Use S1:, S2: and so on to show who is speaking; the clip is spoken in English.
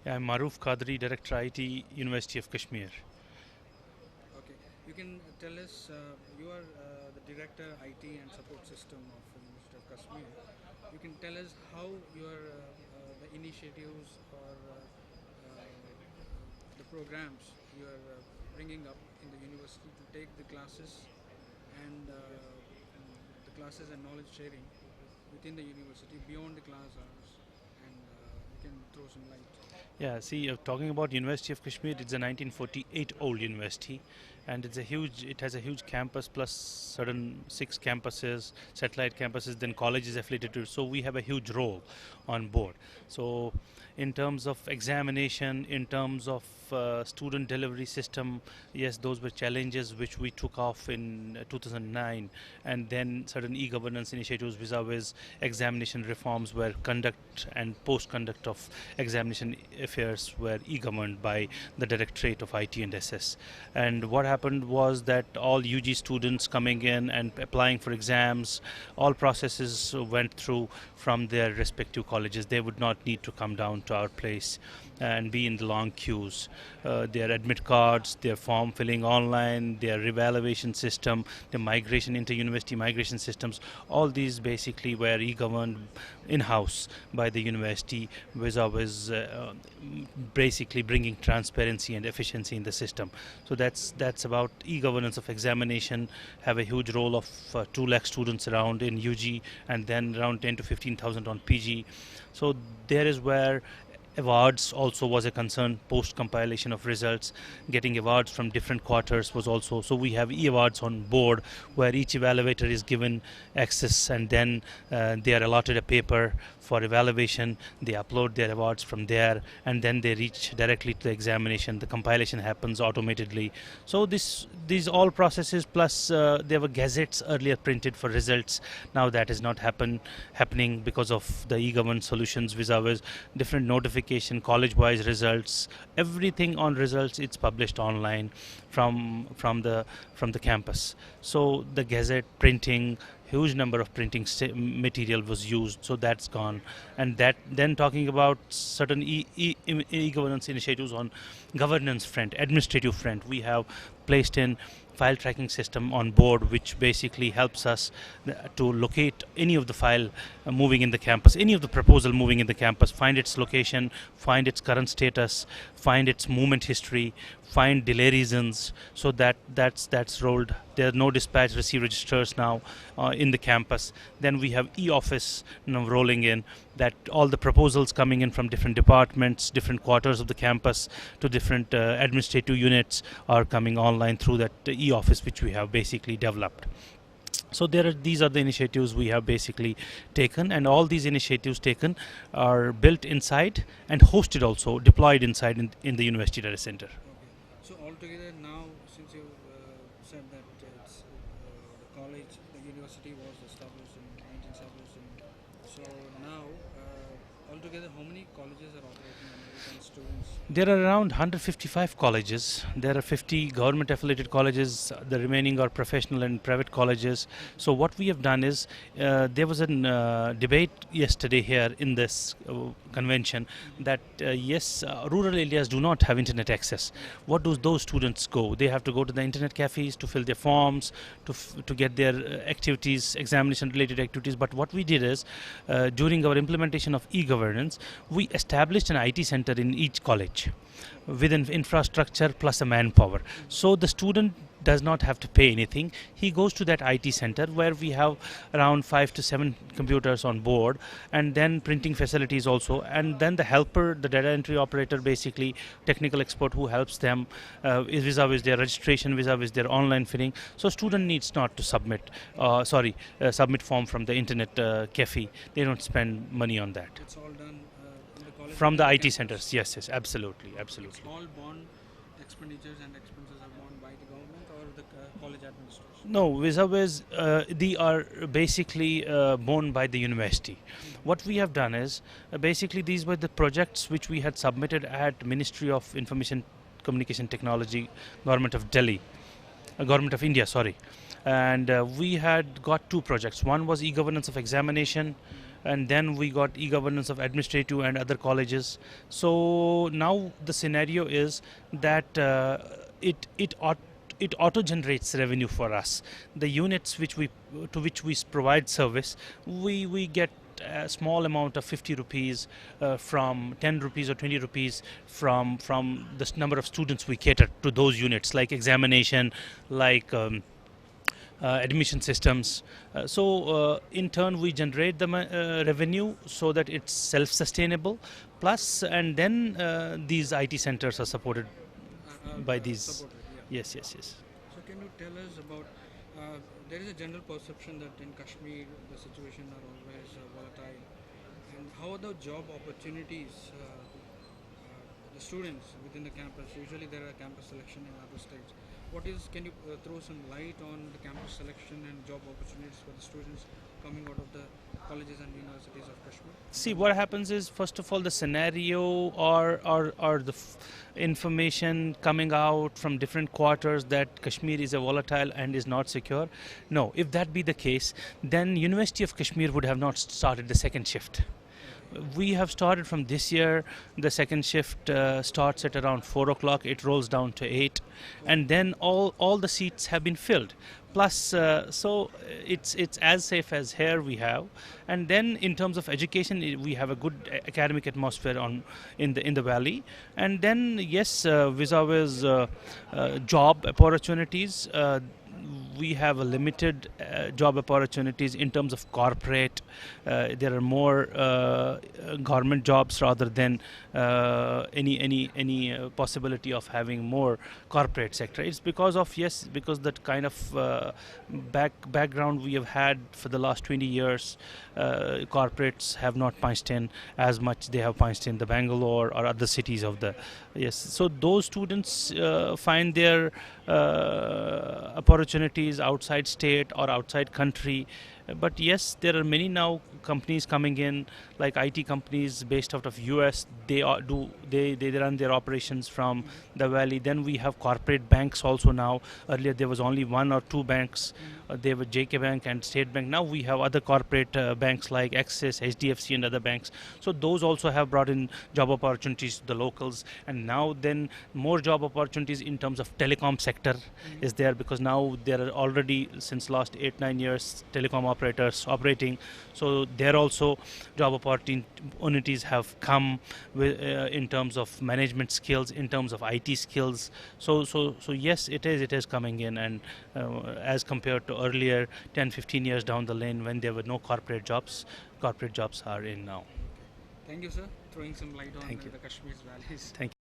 S1: I'm Maroof Qadri, Director IT, University of Kashmir.
S2: Okay, you can tell us, you are the Director IT and Support System of the University of Kashmir. You can tell us how your the initiatives or the programs you are bringing up in the university to take the classes and the classes and knowledge sharing within the university beyond the class hours, and you can throw some light.
S1: Yeah, see, talking about University of Kashmir, it's a 1948 old university, and it has a huge campus plus certain 6 campuses, satellite campuses, then colleges affiliated to it. So we have a huge role on board. So in terms of examination, in terms of student delivery system, yes, those were challenges which we took off in 2009, and then certain e-governance initiatives vis-a-vis examination reforms were conduct and post-conduct of examination affairs were e-governed by the Directorate of IT and SS. And what happened was that all UG students coming in and applying for exams, all processes went through from their respective colleges. They would not need to come down to our place and be in the long queues. Their admit cards, their form filling online, their revaluation system, the migration inter-university migration systems, all these basically were e-governed in-house by the university, vis-a-vis basically bringing transparency and efficiency in the system. So that's about e-governance of examination. Have a huge role of 2 lakh students around in UG, and then around 10 to 15,000 on PG. So there is where awards also was a concern. Post compilation of results, getting awards from different quarters was also. So we have e-awards on board where each evaluator is given access, and then they are allotted a paper for evaluation. They upload their awards from there, and then they reach directly to the examination. The compilation happens automatically. So these all processes, plus there were gazettes earlier printed for results. Now that is not happening because of the e-governance solutions, vis-a-vis different notification, college-wise results, everything on results. It's published online from the campus. So the gazette printing, huge number of printing material was used, so that's gone. And that then talking about certain e-governance initiatives on governance front, administrative front, we have placed in file tracking system on board, which basically helps us to locate any of the file moving in the campus, any of the proposal moving in the campus, find its location, find its current status, find its movement history, find delay reasons. So that's rolled. There are no dispatch receive registers now in the campus. Then we have e-office rolling in, that all the proposals coming in from different departments, different quarters of the campus to different administrative units are coming online through that e-office which we have basically developed. So these are the initiatives we have basically taken, and all these initiatives taken are built inside and hosted also, deployed inside in the university data center.
S2: Okay, so altogether now, since you said that it's the college, the university was established in 1970, so now altogether how many colleges are operating and how many students?
S1: There are around 155 colleges. There are 50 government affiliated colleges. The remaining are professional and private colleges. So what we have done is, there was a debate yesterday here in this convention that yes, rural areas do not have internet access. What do those students go? They have to go to the internet cafes to fill their forms, to get their activities, examination related activities. But what we did is, during our implementation of e-governance, we established an IT center in each college with an infrastructure plus a manpower. So the student does not have to pay anything. He goes to that IT center where we have around 5 to 7 computers on board, and then printing facilities also, and then the helper, the data entry operator, basically technical expert who helps them is vis-a-vis their registration, vis-a-vis their online filling. So student needs not to submit form from the internet cafe. They don't spend money on that.
S2: It's all done in the college
S1: From the
S2: and
S1: IT
S2: campus.
S1: centers, yes, absolutely.
S2: It's all borne expenditures and expenses are borne by the government or the college administration.
S1: No, vis-a-vis, they are basically borne by the university. What we have done is, basically these were the projects which we had submitted at Ministry of Information Communication Technology, Government of Delhi, Government of India, sorry. and we had got two projects. One was e-governance of examination, and then we got e-governance of administrative and other colleges. So now the scenario is that it auto generates revenue for us. The units which we provide service, we get a small amount of 50 rupees from 10 rupees or 20 rupees from the number of students we cater to those units, like examination, like admission systems. In turn, we generate the revenue so that it's self-sustainable. Plus, and then these IT centers are supported by these.
S2: Supported,
S1: Yes, yes, yes.
S2: So can you tell us about, there is a general perception that in Kashmir the situation are always volatile, and how are the job opportunities, the students within the campus? Usually there are campus selection in other states. Can you throw some light on the campus selection and job opportunities for the students coming out of the colleges and universities of Kashmir?
S1: See, what happens is, first of all, the scenario or the information coming out from different quarters that Kashmir is a volatile and is not secure. No, if that be the case, then University of Kashmir would have not started the second shift. We have started from this year. The second shift starts at around 4 o'clock. It rolls down to 8, and then all the seats have been filled. Plus, so it's as safe as here we have. And then in terms of education, we have a good academic atmosphere in the valley. And then yes, vis-a-vis job opportunities. We have a limited job opportunities in terms of corporate. There are more government jobs rather than any possibility of having more corporate sector. It's because that kind of background we have had for the last 20 years. Corporates have not punched in as much they have punched in the Bangalore or other cities of the So those students find their opportunities outside state or outside country. But yes, there are many now companies coming in, like IT companies based out of US. They run their operations from the valley. Then we have corporate banks also now. Earlier there was only one or two banks. They were JK Bank and State Bank. Now we have other corporate banks like Axis, HDFC, and other banks. So those also have brought in job opportunities to the locals. And now then more job opportunities in terms of telecom sector is there, because now there are already since last 8-9 years telecom operators operating. So there also job opportunities have come with, in terms of management skills, in terms of IT skills. So yes, it is coming in, and as compared to earlier 10-15 years down the lane when there were no corporate jobs are in now.
S2: Thank you, sir, throwing some light on
S1: Thank you.
S2: the Kashmir's valleys.
S1: Thank you.